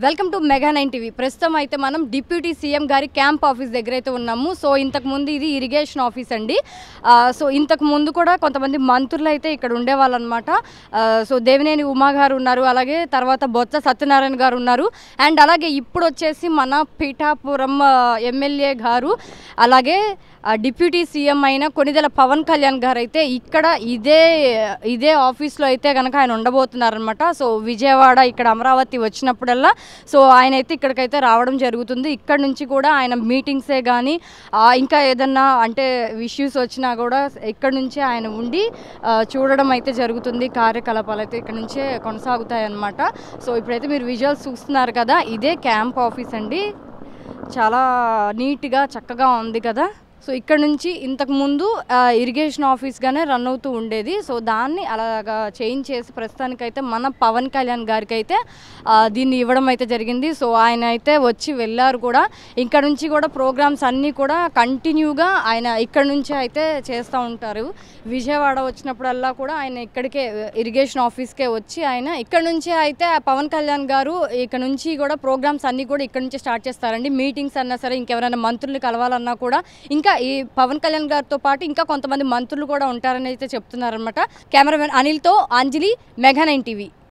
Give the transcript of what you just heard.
Welcome to mega 9 TV. ప్రస్తుతం అయితే మనం డిప్యూటీ సీఎం గారి క్యాంప్ ఆఫీస్ దగ్గర అయితే ఉన్నాము. సో ఇంతకు ముందు ఇది ఇరిగేషన్ ఆఫీస్ అండి. సో ఇంతకు ముందు కూడా కొంతమంది మంత్రులు అయితే ఇక్కడ ఉండేవాళ్ళు అనమాట. సో దేవినేని ఉమా గారు ఉన్నారు, అలాగే తర్వాత బొత్స సత్యనారాయణ గారు ఉన్నారు, అండ్ అలాగే ఇప్పుడు వచ్చేసి మన పిఠాపురం ఎమ్మెల్యే గారు, అలాగే డిప్యూటీ సీఎం అయిన కొణిదెల పవన్ కళ్యాణ్ గారు అయితే ఇక్కడ ఇదే ఆఫీస్లో అయితే కనుక ఆయన ఉండబోతున్నారనమాట. సో విజయవాడ ఇక్కడ అమరావతి వచ్చినప్పుడల్లా సో ఆయన అయితే ఇక్కడికైతే రావడం జరుగుతుంది. ఇక్కడ నుంచి కూడా ఆయన మీటింగ్సే కానీ ఇంకా ఏదన్నా అంటే ఇష్యూస్ వచ్చినా కూడా ఇక్కడ నుంచే ఆయన ఉండి చూడడం అయితే జరుగుతుంది. కార్యకలాపాలు అయితే ఇక్కడ నుంచే కొనసాగుతాయి అన్నమాట. సో ఇప్పుడైతే మీరు విజువల్స్ చూస్తున్నారు కదా, ఇదే క్యాంప్ ఆఫీస్ అండి. చాలా నీట్గా చక్కగా ఉంది కదా. సో ఇక్కడ నుంచి ఇంతకు ముందు ఇరిగేషన్ ఆఫీస్గానే రన్ అవుతూ ఉండేది. సో దాన్ని అలాగా చేంజ్ చేసి ప్రస్తుతానికైతే మన పవన్ కళ్యాణ్ గారికి అయితే దీన్ని ఇవ్వడం అయితే జరిగింది. సో ఆయన అయితే వచ్చి వెళ్ళారు కూడా. ఇక్కడ నుంచి కూడా ప్రోగ్రామ్స్ అన్నీ కూడా కంటిన్యూగా ఆయన ఇక్కడ నుంచి అయితే చేస్తూ ఉంటారు. విజయవాడ వచ్చినప్పుడల్లా కూడా ఆయన ఇక్కడికే ఇరిగేషన్ ఆఫీస్కే వచ్చి ఆయన ఇక్కడ నుంచే అయితే పవన్ కళ్యాణ్ గారు ఇక్కడ నుంచి కూడా ప్రోగ్రామ్స్ అన్నీ కూడా ఇక్కడ నుంచి స్టార్ట్ చేస్తారండి. మీటింగ్స్ అన్నా సరే, ఇంకెవరైనా మంత్రుల్ని కలవాలన్నా కూడా ఇంకా ఈ పవన్ కళ్యాణ్ గారితో పాటు ఇంకా కొంతమంది మంత్రులు కూడా ఉంటారని అయితే చెప్తున్నారనమాట. కెమెరామెన్ అనిల్తో అంజలి, మెగా 9 టీవీ.